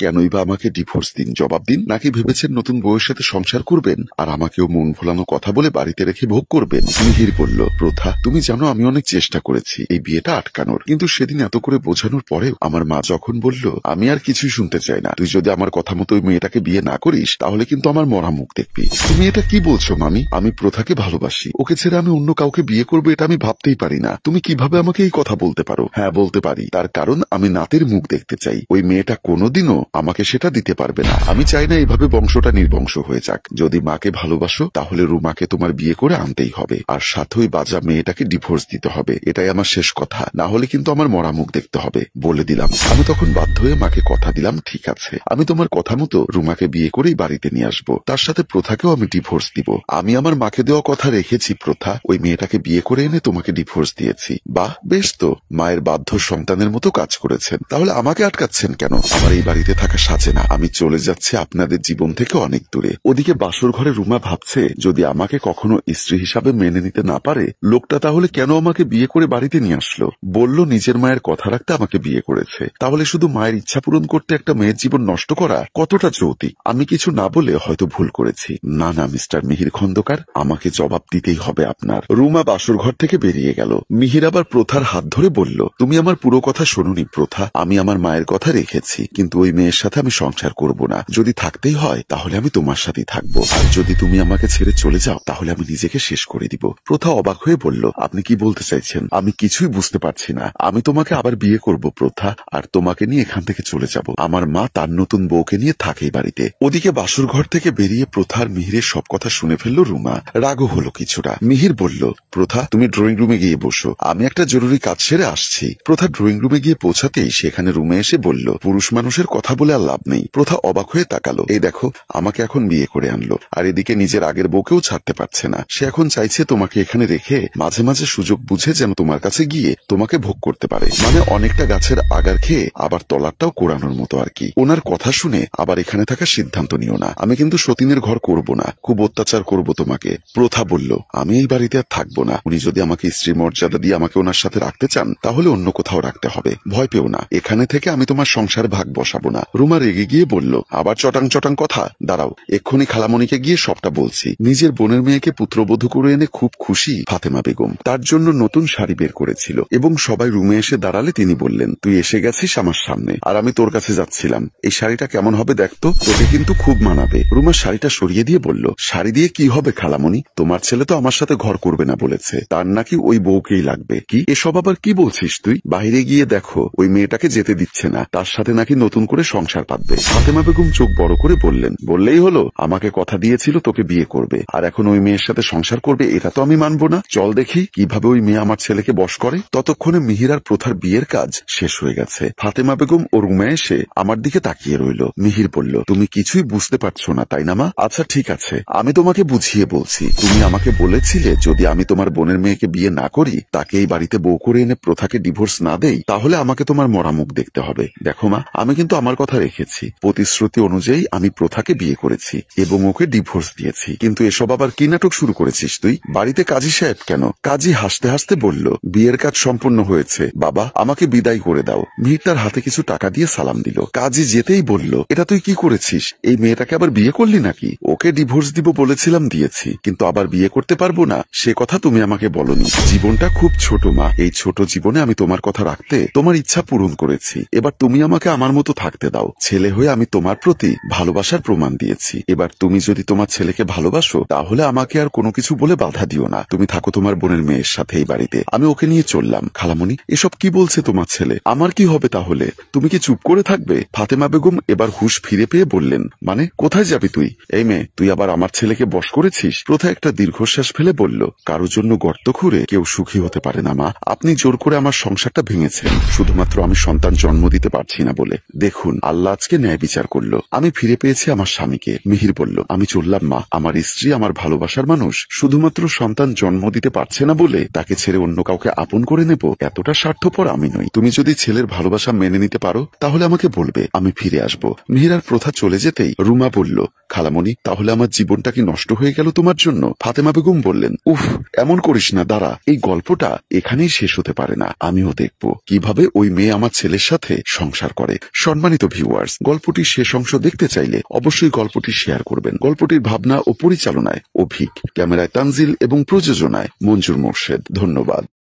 কেনই বা আমাকে ডিভোর্স দিন, জবাব দিন। নাকি ভেবেছেন নতুন বউয়ের সাথে সংসার করবেন আর আমাকেও মন ভোলানো কথা বলে বাড়িতে রেখে ভোগ করবেন? মিহির বলল, প্রথা তুমি জানো আমি অনেক চেষ্টা করেছি এই বিয়েটা আটকানোর, কিন্তু সেদিন এত করে বোঝানোর পরেও আমার মা যখন বলল আমি আর কিছুই শুনতে চাই না, তুই যদি আমার কথা মতো ওই মেয়েটাকে বিয়ে না করিস তাহলে কিন্তু আমার মরা মুখ দেখবি। তুমি এটা কি বলছো মামি? আমি প্রথাকে ভালোবাসি, ওকে ছেড়ে আমি অন্য কাউকে বিয়ে করবো এটা আমি ভাবতেই পারি না। তুমি কিভাবে আমাকে এই কথা বলতে পারো? হ্যাঁ বলতে পারি, তার কারণ আমি নাতের মুখ দেখতে চাই। ওই মেয়েটা কোনোদিনও আমাকে সেটা দিতে পারবে না। আমি চাই না এইভাবে বংশটা নির্বংশ হয়ে যাক। যদি মাকে ভালোবাসো তাহলে রুমাকে তোমার বিয়ে করে আনতেই হবে, আর সাথে ওই বাজা মেয়েটাকে ডিভোর্স দিতে হবে। এটাই আমার শেষ কথা, না হলে কিন্তু আমার মরা মুখ দেখতে হবে, বলে দিলাম। আমি তখন বাধ্য হয়ে মাকে কথা দিলাম, ঠিক আছে আমি তোমার কথা মতো রুমাকে বিয়ে করেই বাড়িতে নিয়ে আসবো, তার সাথে প্রথাকেও আমি ডিভোর্স দিব। আমি আমার মাকে দেওয়া কথা রেখেছি প্রথা, ওই মেয়েটাকে বিয়ে করে এনে তোমাকে ডিভোর্স দিয়েছি। বাহ, বেশ তো, মায়ের বাধ্য সন্তানের মতো কাজ করেছেন। তাহলে আমাকে আটকাচ্ছেন কেন? আমার এই বাড়িতে থাকা সাজে না, আমি চলে যাচ্ছি আপনাদের জীবন থেকে অনেক দূরে। ওদিকে বাসর ঘরে রুমা ভাবছে যদি আমাকে কখনো স্ত্রী হিসাবে মেনে নিতে না পারে লোকটা তাহলে কেন আমাকে বিয়ে করে বাড়িতে নিয়ে আসলো? বলল নিজের মায়ের কথা রাখতে আমাকে বিয়ে করেছে, তাহলে শুধু মায়ের ইচ্ছা পূরণ করতে একটা মেয়ের জীবন নষ্ট করা কতটা যৌতিক? আমি কিছু না বলে হয়তো ভুল করেছি। না না মিস্টার মিহির খন্দকার, আমাকে জবাব দিতেই হবে আপনার। রুমা বাসর ঘর থেকে বেরিয়ে গেল। মিহির আবার প্রথার হাত ধরে বলল, তুমি আমার পুরো কথা শোনোনি প্রথা, আমি আমার মায়ের কথা রেখেছি, কিন্তু ওই মেয়ের সাথে আমি সংসার করব না। যদি থাকতেই হয় তাহলে আমি তোমার সাথেই থাকবো, আর যদি তুমি আমাকে ছেড়ে চলে যাও তাহলে আমি নিজেকে শেষ করে দিব। প্রথা অবাক হয়ে বলল, আপনি কি বলতে চাইছেন? আমি কিছুই বুঝতে পারছি না। আমি তোমাকে আবার বিয়ে করব প্রথা, আর তোমাকে নিয়ে এখান থেকে চলে যাব। আমার মা তার নতুন বউকে নিয়ে থাকেই বাড়িতে। ওদিকে বাসর ঘর থেকে বেরিয়ে প্রথার মিহিরের সব কথা শুনে ফেলল রুমা। রাগও হলো কিছুটা। মিহির বলল, প্রথা তুমি ড্রয়িং রুমে গিয়ে বসো, আমি একটা জরুরি কাজ সেরে আসছি। প্রথা ড্রয়িং রুমে গিয়ে পৌঁছাতেই সেখানে রুমে এসে বলল, পুরুষ মানুষের কথা বলে আর লাভ নেই। প্রথা অবাক হয়ে তাকালো, এই দেখো আমাকে এখন বিয়ে করে আনলো, আর এদিকে নিজের আগের বউকেও ছাড়তে পারছে না। সে এখন চাইছে তোমাকে এখানে রেখে মাঝে মাঝে সুযোগ বুঝে যেন তোমার কাছে গিয়ে তোমাকে ভোগ করতে পারে। মানে অনেকটা গাছের আগার খেয়ে আবার তলারটাও কোরানোর মতো আর কি। ওনার কথা শুনে আবার এখানে থাকার সিদ্ধান্ত নিও না। আমি কিন্তু সতীনের ঘর করব না, খুব অত্যাচার করব তোমাকে। প্রথা বলল, আমি এই বাড়িতে আর থাকবো না। উনি যদি আমাকে স্ত্রী মর্যাদা দিয়ে আমাকে ওনার সাথে রাখতে চান তাহলে অন্য কোথাও রাখতে হবে। ভয় পেও না, এখানে থেকে আমি তোমার সংসার ভাগ বসাবো না। রুমা রেগে গিয়ে বলল, আবার চটাং চটাং কথা? দাঁড়াও, এক্ষুনি খালামণিকে গিয়ে সবটা বলছি। নিজের বোনের মেয়েকে পুত্রবধূ করে এনে খুব খুশি ফাতেমা বেগম। তার জন্য নতুন শাড়ি বের করেছিল এবং সবাই রুমে এসে দাঁড়ালে তিনি বললেন, তুই এসে গেছিস আমার সামনে আর আমি তোর কাছে যাচ্ছিলাম। এই শাড়িটা কেমন হবে দেখতো, তোকে কিন্তু খুব মানাবে। রুমা শাড়িটা সরিয়ে দিয়ে বলল, শাড়ি দিয়ে কি হবে খালামণি? তোমার ছেলে তো আমার সাথে ঘর করবে না বলেছে, তার নাকি ওই বউকেই লাগবে। কি এসব আবার কি বলছিস তুই? বাইরে গিয়ে দেখো, ওই মেয়েটাকে যেতে দিচ্ছে না, তার সাথে নাকি নতুন করে সংসার পাতবে। ফাতেমা বেগম চোখ বড় করে বললেন, বললেই হলো, আমাকে কথা দিয়েছিল তোকে বিয়ে করবে, আর এখন ওই মেয়ের সাথে সংসার করবে, এটা তো আমি মানবো না। চল দেখি কিভাবে ওই মেয়ে আমার ছেলেকে বশ করে। ততক্ষণে মিহির আর প্রথার বিয়ের কাজ শেষ হয়ে গেছে। ফাতেমা বেগম ও রুমে এসে আমার দিকে তাকিয়ে রইল। মিহির বলল, তুমি কিছুই বুঝতে পারছো না তাই না মা? আচ্ছা ঠিক আছে, আমি তোমাকে বুঝিয়ে বলছি। তুমি আমাকে বলেছিলে যদি আমি তোমার বোনের মেয়েকে বিয়ে না করি, তাকে এই বাড়িতে বউ করে এনে প্রথাকে ডিভোর্স না দেই, তাহলে আমাকে তোমার মরা মুখ দেখতে হবে। দেখো মা, আমি কিন্তু আমার কথা রেখেছি। প্রতিশ্রুতি অনুযায়ী আমি প্রথাকে বিয়ে করেছি এবং ওকে ডিভোর্স দিয়েছি। কিন্তু এসব আবার কি নাটক শুরু করেছিস তুই? বাড়িতে কাজী সাহেব কেন? কাজী হাসতে হাসতে বলল, বিয়ের কাজ সম্পূর্ণ হয়েছে বাবা, আমাকে বিদায় করে দাও। মিহির তার হাতে কিছু টাকা দিয়ে সালাম দিল। কাজী যেতেই বলল, এটা তুই কি করেছিস? এই মেয়েটাকে আবার বিয়ে করলি নাকি? ওকে ডিভোর্স দিব বলেছিলাম, দিয়েছি, কিন্তু আবার বিয়ে করতে পারবো না সে কথা তুমি আমাকে বলনি। জীবনটা খুব ছোট মা, এই ছোট জীবনে আমি তোমার কথা রাখতে তোমার ইচ্ছা পূরণ করেছি। এবার তুমি আমাকে আমার মতো থাকতে দাও। ছেলে হয়ে আমি তোমার প্রতি ভালোবাসার প্রমাণ দিয়েছি। এবার তুমি যদি তোমার ছেলেকে ভালোবাসো তাহলে আমাকে আর কোনো কিছু বলে বাধা দিও না। তুমি থাকো তোমার বোনের মেয়ের সাথে এই বাড়িতে, আমি ওকে নিয়ে চললাম। খালামণি, এসব কি বলছে তোমার ছেলে? আমার কি হবে তাহলে? তুমি কি চুপ করে থাকবে? ফাতেমা বেগম এবার হুঁশ ফিরে পেয়ে বললেন, মানে কোথায় যাবি তুই? এই মেয়ে, তুই আবার আমার ছেলেকে বশ করেছিস? প্রথা একটা দীর্ঘশ্বাস ফেলে বলল, কারোর জন্য গর্ত খুঁড়ে কেউ সুখী হতে পারে না মা। আপনি জোর করে আমার সংসারটা ভেঙেছেন শুধুমাত্র আমি সন্তান জন্ম দিতে পারছি না বলে। দেখুন, আল্লাহ আজকে ন্যায় বিচার করলো, আমি ফিরে পেয়েছি আমার স্বামীকে। মিহির বলল, আমি চললাম মা। আমার স্ত্রী আমার ভালোবাসার মানুষ, শুধুমাত্র সন্তান জন্ম দিতে পারছে না বলে তাকে ছেড়ে অন্য কাউকে আপন করে নেব, এতটা স্বার্থপর আমি নই। তুমি যদি ছেলের ভালোবাসা মেনে নিতে পারো তাহলে আমাকে বলবে, আমি ফিরে আসবো। মিহির আর প্রথা চলে যেতেই রুমা বলল, খালামণি, তাহলে আমার জীবনটা কি নষ্ট হয়ে গেল তোমার জন্য? ফাতেমা বেগম বললেন, উফ, এমন করিস না, দাঁড়া, এই গল্পটা এখানেই শেষ হতে পারে না। আমিও দেখব কিভাবে ওই মেয়ে আমার ছেলের সাথে সংসার করে। সম্মানিত ভিউয়ার্স, গল্পটির শেষ অংশ দেখতে চাইলে অবশ্যই গল্পটি শেয়ার করবেন। গল্পটির ভাবনা ও পরিচালনায় অভিক, ক্যামেরায় তানজিল এবং প্রযোজনায় মঞ্জুর মোর্শেদ। ধন্যবাদ।